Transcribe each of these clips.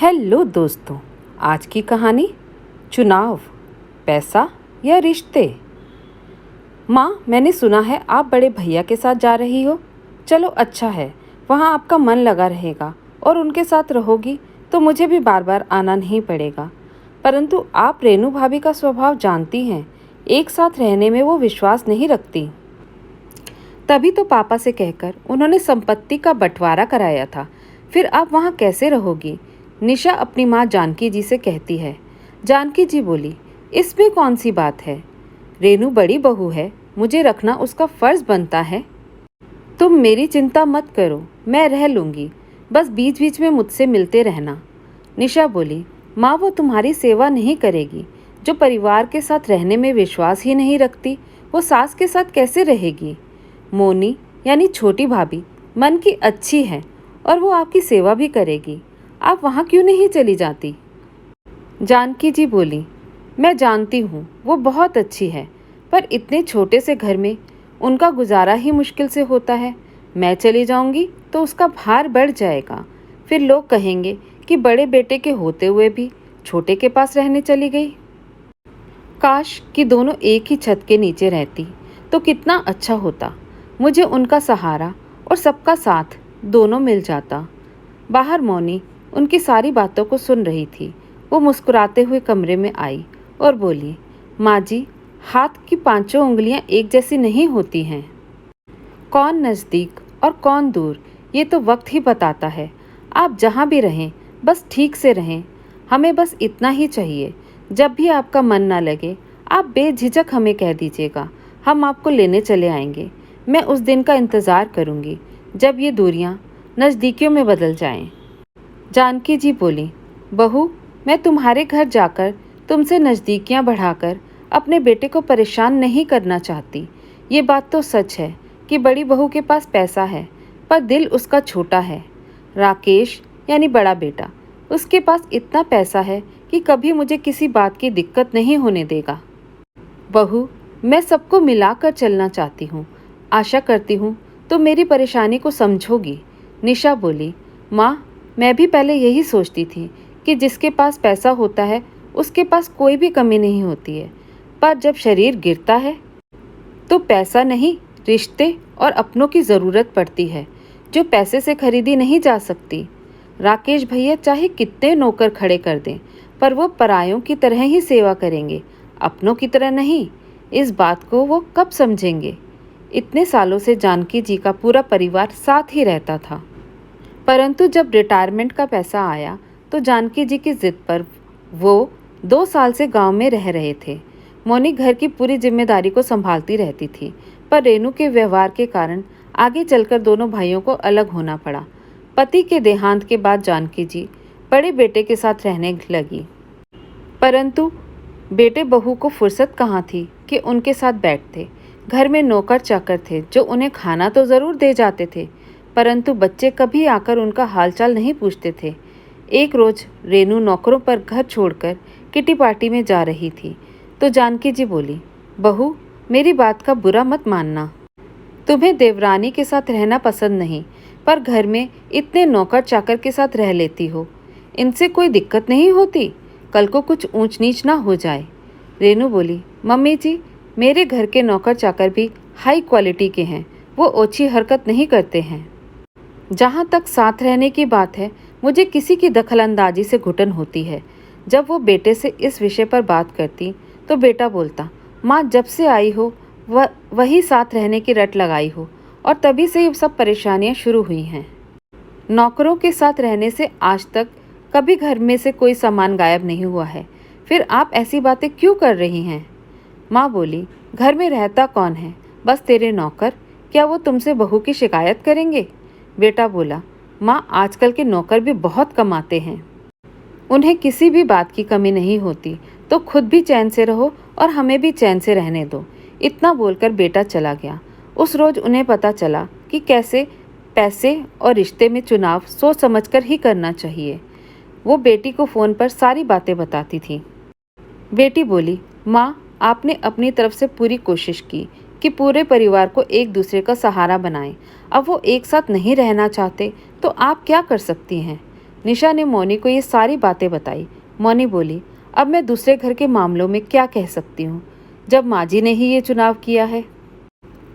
Hello दोस्तों, आज की कहानी चुनाव, पैसा या रिश्ते। माँ, मैंने सुना है आप बड़े भैया के साथ जा रही हो। चलो अच्छा है, वहाँ आपका मन लगा रहेगा और उनके साथ रहोगी तो मुझे भी बार बार आना नहीं पड़ेगा। परंतु आप रेनू भाभी का स्वभाव जानती हैं, एक साथ रहने में वो विश्वास नहीं रखती। तभी तो पापा से कहकर उन्होंने संपत्ति का बंटवारा कराया था। फिर आप वहाँ कैसे रहोगी? निशा अपनी माँ जानकी जी से कहती है। जानकी जी बोली, इसमें कौन सी बात है? रेनू बड़ी बहू है, मुझे रखना उसका फर्ज बनता है। तुम मेरी चिंता मत करो, मैं रह लूँगी, बस बीच बीच में मुझसे मिलते रहना। निशा बोली, माँ वो तुम्हारी सेवा नहीं करेगी। जो परिवार के साथ रहने में विश्वास ही नहीं रखती, वो सास के साथ कैसे रहेगी? मोनी यानी छोटी भाभी मन की अच्छी है और वो आपकी सेवा भी करेगी। आप वहाँ क्यों नहीं चली जाती? जानकी जी बोली, मैं जानती हूँ वो बहुत अच्छी है, पर इतने छोटे से घर में उनका गुजारा ही मुश्किल से होता है। मैं चली जाऊँगी तो उसका भार बढ़ जाएगा। फिर लोग कहेंगे कि बड़े बेटे के होते हुए भी छोटे के पास रहने चली गई। काश कि दोनों एक ही छत के नीचे रहती तो कितना अच्छा होता। मुझे उनका सहारा और सबका साथ दोनों मिल जाता। बाहर मौनी उनकी सारी बातों को सुन रही थी। वो मुस्कुराते हुए कमरे में आई और बोली, माँ जी, हाथ की पांचों उंगलियां एक जैसी नहीं होती हैं। कौन नज़दीक और कौन दूर, ये तो वक्त ही बताता है। आप जहाँ भी रहें बस ठीक से रहें। हमें बस इतना ही चाहिए। जब भी आपका मन ना लगे, आप बेझिझक हमें कह दीजिएगा, हम आपको लेने चले आएंगे। मैं उस दिन का इंतज़ार करूँगी जब ये दूरियाँ नज़दीकियों में बदल जाएं। जानकी जी बोली, बहू, मैं तुम्हारे घर जाकर तुमसे नज़दीकियाँ बढ़ाकर अपने बेटे को परेशान नहीं करना चाहती। ये बात तो सच है कि बड़ी बहू के पास पैसा है, पर दिल उसका छोटा है। राकेश यानी बड़ा बेटा, उसके पास इतना पैसा है कि कभी मुझे किसी बात की दिक्कत नहीं होने देगा। बहू, मैं सबको मिलाकर चलना चाहती हूँ। आशा करती हूँ तो मेरी परेशानी को समझोगी। निशा बोली, माँ, मैं भी पहले यही सोचती थी कि जिसके पास पैसा होता है उसके पास कोई भी कमी नहीं होती है, पर जब शरीर गिरता है तो पैसा नहीं, रिश्ते और अपनों की ज़रूरत पड़ती है, जो पैसे से खरीदी नहीं जा सकती। राकेश भैया चाहे कितने नौकर खड़े कर दें, पर वो परायों की तरह ही सेवा करेंगे, अपनों की तरह नहीं। इस बात को वो कब समझेंगे? इतने सालों से जानकी जी का पूरा परिवार साथ ही रहता था, परंतु जब रिटायरमेंट का पैसा आया तो जानकी जी की जिद पर वो 2 साल से गांव में रह रहे थे। मोनी घर की पूरी जिम्मेदारी को संभालती रहती थी, पर रेनू के व्यवहार के कारण आगे चलकर दोनों भाइयों को अलग होना पड़ा। पति के देहांत के बाद जानकी जी बड़े बेटे के साथ रहने लगी, परंतु बेटे बहू को फुर्सत कहाँ थी कि उनके साथ बैठते। घर में नौकर चाकर थे जो उन्हें खाना तो ज़रूर दे जाते थे, परंतु बच्चे कभी आकर उनका हालचाल नहीं पूछते थे। एक रोज़ रेनू नौकरों पर घर छोड़कर किटी पार्टी में जा रही थी तो जानकी जी बोली, बहू, मेरी बात का बुरा मत मानना। तुम्हें देवरानी के साथ रहना पसंद नहीं, पर घर में इतने नौकर चाकर के साथ रह लेती हो, इनसे कोई दिक्कत नहीं होती? कल को कुछ ऊंच नीच ना हो जाए। रेनू बोली, मम्मी जी, मेरे घर के नौकर चाकर भी हाई क्वालिटी के हैं, वो ओछी हरकत नहीं करते हैं। जहाँ तक साथ रहने की बात है, मुझे किसी की दखलंदाजी से घुटन होती है। जब वो बेटे से इस विषय पर बात करती तो बेटा बोलता, माँ, जब से आई हो वही साथ रहने की रट लगाई हो और तभी से ये सब परेशानियाँ शुरू हुई हैं। नौकरों के साथ रहने से आज तक कभी घर में से कोई सामान गायब नहीं हुआ है, फिर आप ऐसी बातें क्यों कर रही हैं? माँ बोली, घर में रहता कौन है? बस तेरे नौकर। क्या वो तुमसे बहू की शिकायत करेंगे? बेटा बोला, माँ, आजकल के नौकर भी बहुत कमाते हैं, उन्हें किसी भी बात की कमी नहीं होती, तो खुद भी चैन से रहो और हमें भी चैन से रहने दो। इतना बोलकर बेटा चला गया। उस रोज़ उन्हें पता चला कि कैसे पैसे और रिश्ते में चुनाव सोच समझकर ही करना चाहिए। वो बेटी को फ़ोन पर सारी बातें बताती थी। बेटी बोली, माँ, आपने अपनी तरफ से पूरी कोशिश की कि पूरे परिवार को एक दूसरे का सहारा बनाएं। अब वो एक साथ नहीं रहना चाहते तो आप क्या कर सकती हैं? निशा ने मौनी को ये सारी बातें बताई। मौनी बोली, अब मैं दूसरे घर के मामलों में क्या कह सकती हूँ, जब माँ जी ने ही ये चुनाव किया है।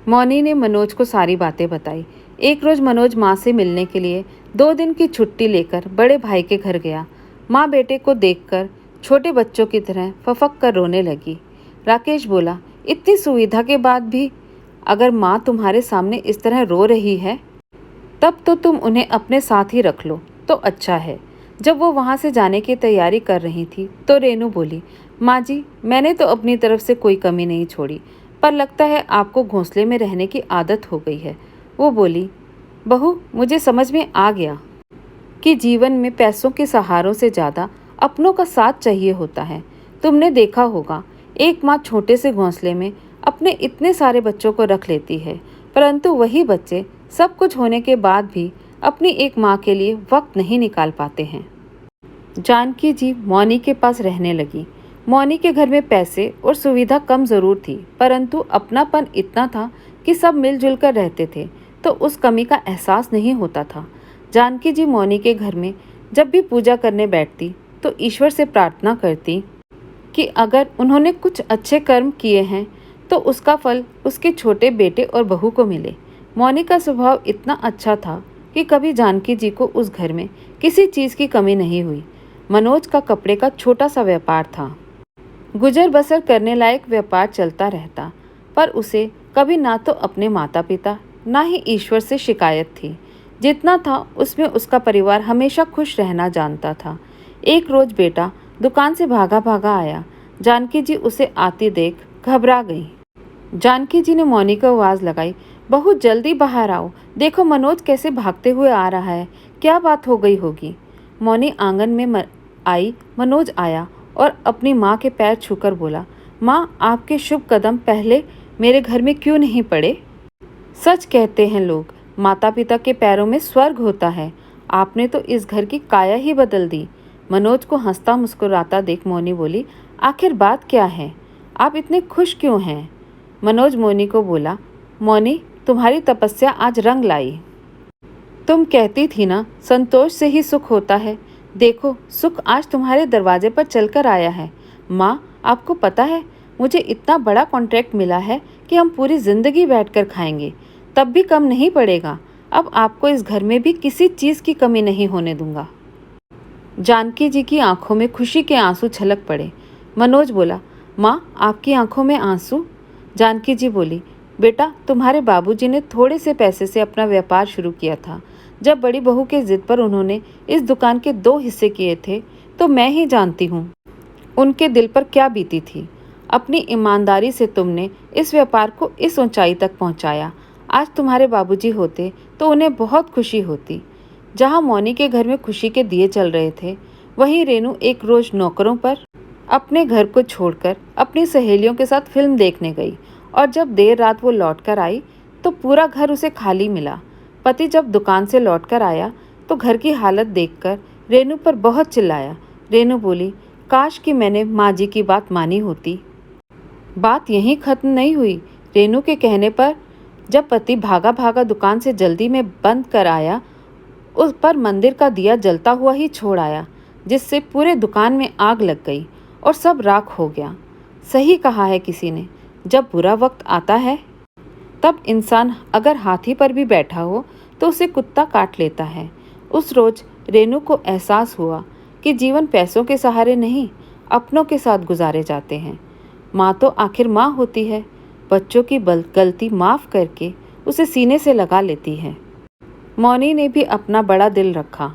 मौनी ने मनोज को सारी बातें बताई। एक रोज मनोज माँ से मिलने के लिए 2 दिन की छुट्टी लेकर बड़े भाई के घर गया। माँ बेटे को देखकर छोटे बच्चों की तरह फफक कर रोने लगी। राकेश बोला, इतनी सुविधा के बाद भी अगर माँ तुम्हारे सामने इस तरह रो रही है तब तो तुम उन्हें अपने साथ ही रख लो तो अच्छा है। जब वो वहाँ से जाने की तैयारी कर रही थी तो रेनू बोली, माँ जी मैंने तो अपनी तरफ से कोई कमी नहीं छोड़ी, पर लगता है आपको घोंसले में रहने की आदत हो गई है। वो बोली, बहू मुझे समझ में आ गया कि जीवन में पैसों के सहारों से ज़्यादा अपनों का साथ चाहिए होता है। तुमने देखा होगा एक माँ छोटे से घोंसले में अपने इतने सारे बच्चों को रख लेती है, परंतु वही बच्चे सब कुछ होने के बाद भी अपनी एक माँ के लिए वक्त नहीं निकाल पाते हैं। जानकी जी मौनी के पास रहने लगी। मौनी के घर में पैसे और सुविधा कम ज़रूर थी, परंतु अपनापन इतना था कि सब मिलजुल कर रहते थे, तो उस कमी का एहसास नहीं होता था। जानकी जी मौनी के घर में जब भी पूजा करने बैठती तो ईश्वर से प्रार्थना करती कि अगर उन्होंने कुछ अच्छे कर्म किए हैं तो उसका फल उसके छोटे बेटे और बहू को मिले। मौनी का स्वभाव इतना अच्छा था कि कभी जानकी जी को उस घर में किसी चीज़ की कमी नहीं हुई। मनोज का कपड़े का छोटा सा व्यापार था। गुजर बसर करने लायक व्यापार चलता रहता, पर उसे कभी ना तो अपने माता पिता ना ही ईश्वर से शिकायत थी। जितना था उसमें उसका परिवार हमेशा खुश रहना जानता था। एक रोज बेटा दुकान से भागा भागा आया। जानकी जी उसे आती देख घबरा गई। जानकी जी ने मौनी को आवाज़ लगाई, बहुत जल्दी बाहर आओ, देखो मनोज कैसे भागते हुए आ रहा है, क्या बात हो गई होगी। मौनी आंगन में आई। मनोज आया और अपनी माँ के पैर छूकर बोला, माँ आपके शुभ कदम पहले मेरे घर में क्यों नहीं पड़े। सच कहते हैं लोग, माता पिता के पैरों में स्वर्ग होता है। आपने तो इस घर की काया ही बदल दी। मनोज को हंसता मुस्कुराता देख मौनी बोली, आखिर बात क्या है, आप इतने खुश क्यों हैं। मनोज मौनी को बोला, मौनी तुम्हारी तपस्या आज रंग लाई। तुम कहती थी ना संतोष से ही सुख होता है, देखो सुख आज तुम्हारे दरवाजे पर चलकर आया है। माँ आपको पता है मुझे इतना बड़ा कॉन्ट्रैक्ट मिला है कि हम पूरी जिंदगी बैठकर खाएंगे, तब भी कम नहीं पड़ेगा। अब आपको इस घर में भी किसी चीज़ की कमी नहीं होने दूंगा। जानकी जी की आंखों में खुशी के आंसू छलक पड़े। मनोज बोला, माँ आपकी आंखों में आंसू। जानकी जी बोली, बेटा तुम्हारे बाबूजी ने थोड़े से पैसे से अपना व्यापार शुरू किया था। जब बड़ी बहू के जिद पर उन्होंने इस दुकान के 2 हिस्से किए थे तो मैं ही जानती हूँ उनके दिल पर क्या बीती थी। अपनी ईमानदारी से तुमने इस व्यापार को इस ऊंचाई तक पहुँचाया। आज तुम्हारे बाबूजी होते तो उन्हें बहुत खुशी होती। जहाँ मौनी के घर में खुशी के दिए चल रहे थे, वहीं रेनू एक रोज नौकरों पर अपने घर को छोड़कर अपनी सहेलियों के साथ फिल्म देखने गई, और जब देर रात वो लौटकर आई तो पूरा घर उसे खाली मिला। पति जब दुकान से लौटकर आया तो घर की हालत देखकर रेनू पर बहुत चिल्लाया। रेनू बोली, काश कि मैंने माँ जी की बात मानी होती। बात यहीं खत्म नहीं हुई। रेनू के कहने पर जब पति भागा भागा दुकान से जल्दी में बंद कर आया, उस पर मंदिर का दिया जलता हुआ ही छोड़ आया, जिससे पूरे दुकान में आग लग गई और सब राख हो गया। सही कहा है किसी ने, जब बुरा वक्त आता है तब इंसान अगर हाथी पर भी बैठा हो तो उसे कुत्ता काट लेता है। उस रोज रेनू को एहसास हुआ कि जीवन पैसों के सहारे नहीं, अपनों के साथ गुजारे जाते हैं। माँ तो आखिर माँ होती है, बच्चों की गलती माफ़ करके उसे सीने से लगा लेती है। मौनी ने भी अपना बड़ा दिल रखा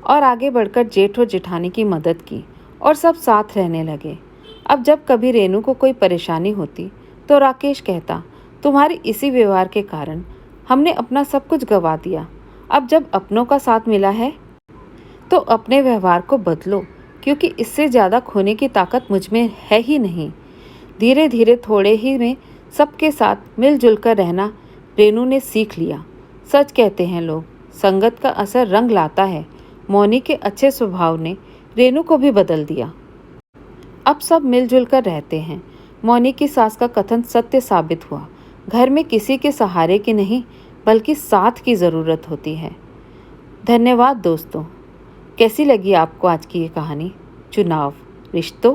और आगे बढ़कर जेठ और जेठानी की मदद की और सब साथ रहने लगे। अब जब कभी रेनू को कोई परेशानी होती तो राकेश कहता, तुम्हारी इसी व्यवहार के कारण हमने अपना सब कुछ गंवा दिया। अब जब अपनों का साथ मिला है तो अपने व्यवहार को बदलो, क्योंकि इससे ज़्यादा खोने की ताकत मुझ में है ही नहीं। धीरे धीरे थोड़े ही में सबके साथ मिलजुल कर रहना रेनू ने सीख लिया। सच कहते हैं लोग, संगत का असर रंग लाता है। मौनी के अच्छे स्वभाव ने रेनू को भी बदल दिया। अब सब मिलजुल कर रहते हैं। मौनी की सास का कथन सत्य साबित हुआ। घर में किसी के सहारे की नहीं बल्कि साथ की ज़रूरत होती है। धन्यवाद दोस्तों। कैसी लगी आपको आज की ये कहानी? चुनाव रिश्तों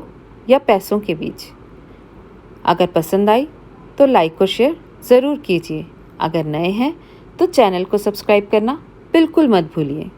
या पैसों के बीच? अगर पसंद आई तो लाइक और शेयर ज़रूर कीजिए। अगर नए हैं तो चैनल को सब्सक्राइब करना बिल्कुल मत भूलिए।